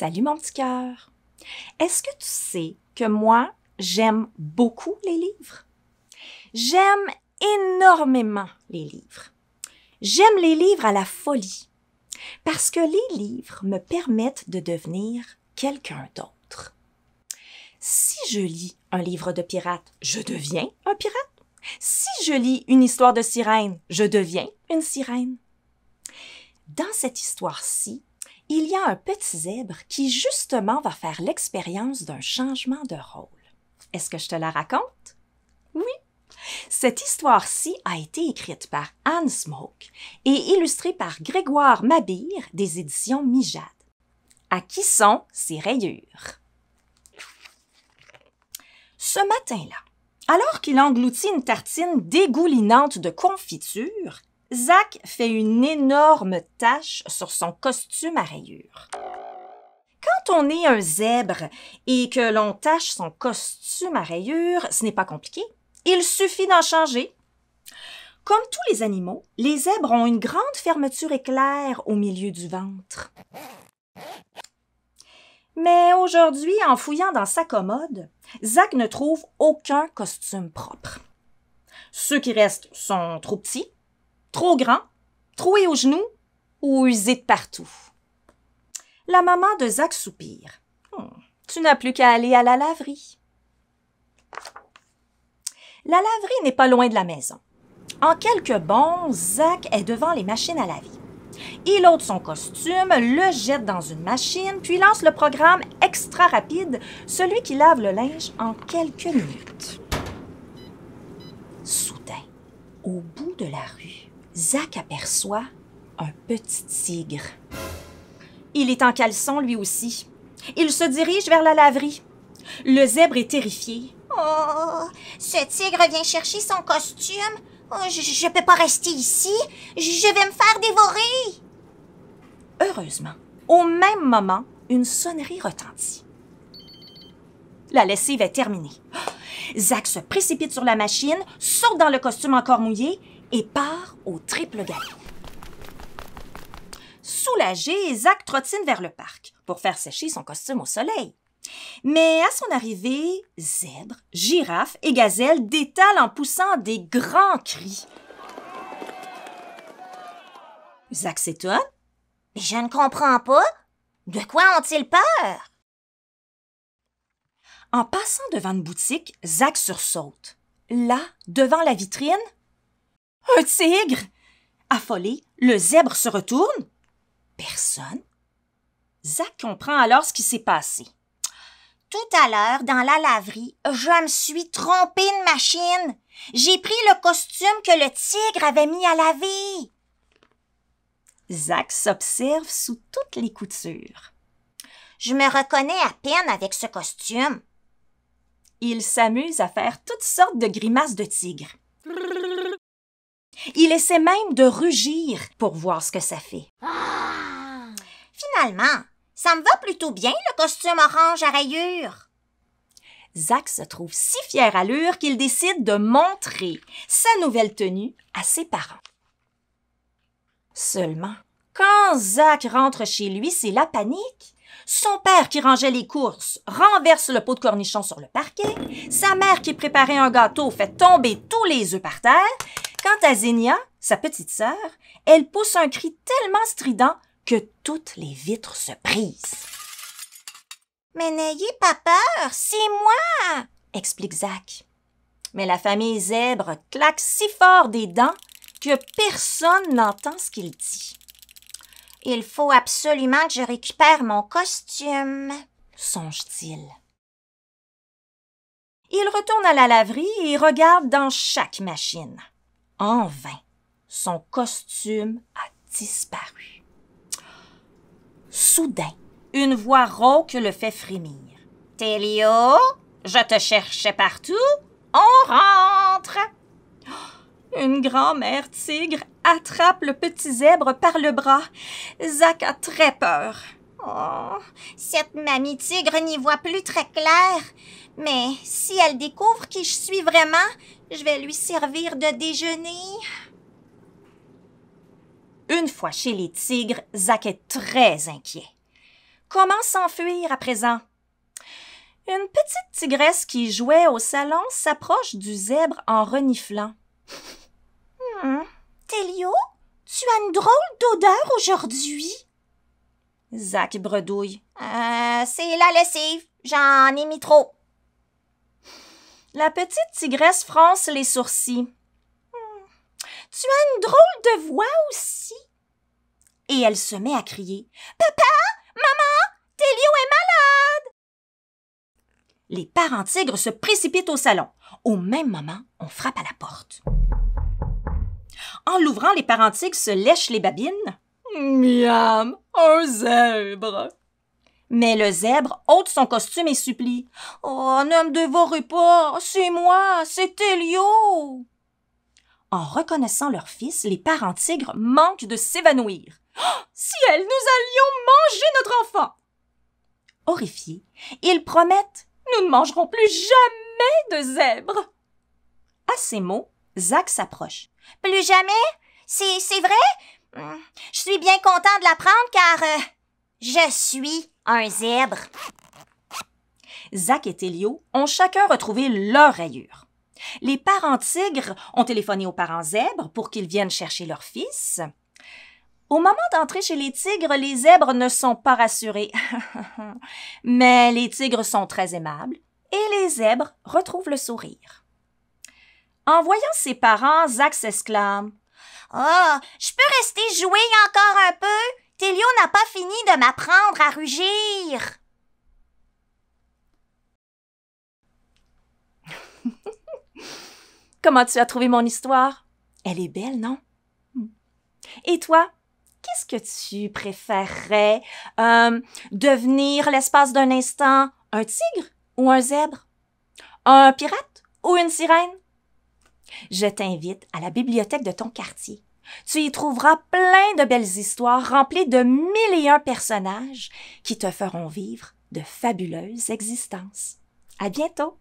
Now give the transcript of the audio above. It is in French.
Salut mon petit cœur! Est-ce que tu sais que moi, j'aime beaucoup les livres? J'aime énormément les livres. J'aime les livres à la folie parce que les livres me permettent de devenir quelqu'un d'autre. Si je lis un livre de pirate, je deviens un pirate. Si je lis une histoire de sirène, je deviens une sirène. Dans cette histoire-ci, il y a un petit zèbre qui justement va faire l'expérience d'un changement de rôle. Est-ce que je te la raconte? Oui. Cette histoire-ci a été écrite par Anne Smoke et illustrée par Grégoire Mabire des éditions Mijade. À qui sont ces rayures? Ce matin-là, alors qu'il engloutit une tartine dégoulinante de confiture, Zach fait une énorme tache sur son costume à rayures. Quand on est un zèbre et que l'on tache son costume à rayures, ce n'est pas compliqué. Il suffit d'en changer. Comme tous les animaux, les zèbres ont une grande fermeture éclair au milieu du ventre. Mais aujourd'hui, en fouillant dans sa commode, Zach ne trouve aucun costume propre. Ceux qui restent sont trop petits, trop grands, troués aux genoux ou usés de partout. La maman de Zach soupire. Tu n'as plus qu'à aller à la laverie. La laverie n'est pas loin de la maison. En quelques bonds, Zach est devant les machines à laver. Il ôte son costume, le jette dans une machine, puis lance le programme extra rapide, celui qui lave le linge en quelques minutes. Soudain, au bout de la rue, Zach aperçoit un petit tigre. Il est en caleçon lui aussi. Il se dirige vers la laverie. Le zèbre est terrifié. « Oh, ce tigre vient chercher son costume. Oh, je peux pas rester ici. Je vais me faire dévorer. » Heureusement, au même moment, une sonnerie retentit. La lessive est terminée. Zach se précipite sur la machine, saute dans le costume encore mouillé et part au triple galop. Soulagé, Zach trottine vers le parc pour faire sécher son costume au soleil. Mais à son arrivée, zèbres, girafes et gazelles détalent en poussant des grands cris. Zach s'étonne. « Je ne comprends pas. De quoi ont-ils peur? » En passant devant une boutique, Zach sursaute. Là, devant la vitrine, un tigre! Affolé, le zèbre se retourne. Personne. Zach comprend alors ce qui s'est passé. « Tout à l'heure, dans la laverie, je me suis trompée de machine. J'ai pris le costume que le tigre avait mis à laver. » Zach s'observe sous toutes les coutures. « Je me reconnais à peine avec ce costume. » Il s'amuse à faire toutes sortes de grimaces de tigre. Il essaie même de rugir pour voir ce que ça fait. Finalement, ça me va plutôt bien, le costume orange à rayures. Zach se trouve si fier à l'allure qu'il décide de montrer sa nouvelle tenue à ses parents. Seulement, quand Zach rentre chez lui, c'est la panique. Son père qui rangeait les courses renverse le pot de cornichons sur le parquet. Sa mère qui préparait un gâteau fait tomber tous les œufs par terre. Quant à Zénia, sa petite sœur, elle pousse un cri tellement strident que toutes les vitres se brisent. « Mais n'ayez pas peur, c'est moi! » explique Zach. Mais la famille zèbre claque si fort des dents que personne n'entend ce qu'il dit. « Il faut absolument que je récupère mon costume, » songe-t-il. Il retourne à la laverie et regarde dans chaque machine. En vain, son costume a disparu. Soudain, une voix rauque le fait frémir. « Télio, je te cherchais partout, on rentre! » Une grand-mère tigre attrape le petit zèbre par le bras. Zach a très peur. « Oh, cette mamie tigre n'y voit plus très clair. Mais si elle découvre qui je suis vraiment, je vais lui servir de déjeuner. » Une fois chez les tigres, Zach est très inquiet. comment s'enfuir à présent? Une petite tigresse qui jouait au salon s'approche du zèbre en reniflant. Télio, tu as une drôle d'odeur aujourd'hui. Zach bredouille. C'est la lessive. J'en ai mis trop. La petite tigresse fronce les sourcils. Tu as une drôle de voix aussi. Et elle se met à crier. Papa! Maman! Télio est malade! Les parents tigres se précipitent au salon. Au même moment, on frappe à la porte. En l'ouvrant, les parents tigres se lèchent les babines. Miam! Un zèbre! Mais le zèbre ôte son costume et supplie. « Oh, ne me dévorez pas! C'est moi! C'est Télio! » En reconnaissant leur fils, les parents tigres manquent de s'évanouir. Oh, ciel, nous allions manger notre enfant! Horrifiés, ils promettent « Nous ne mangerons plus jamais de zèbre! » À ces mots, Zach s'approche. « Plus jamais? C'est vrai? Je suis bien content de l'apprendre car je suis un zèbre. » Zach et Télio ont chacun retrouvé leur rayure. Les parents tigres ont téléphoné aux parents zèbres pour qu'ils viennent chercher leur fils. Au moment d'entrer chez les tigres, les zèbres ne sont pas rassurés. Mais les tigres sont très aimables et les zèbres retrouvent le sourire. En voyant ses parents, Zach s'exclame. « Oh, je peux rester jouer encore un peu? Télio n'a pas fini de m'apprendre à rugir. » Comment tu as trouvé mon histoire? Elle est belle, non? Et toi, qu'est-ce que tu préférerais? Devenir l'espace d'un instant un tigre ou un zèbre? Un pirate ou une sirène? Je t'invite à la bibliothèque de ton quartier. Tu y trouveras plein de belles histoires remplies de 1001 personnages qui te feront vivre de fabuleuses existences. À bientôt!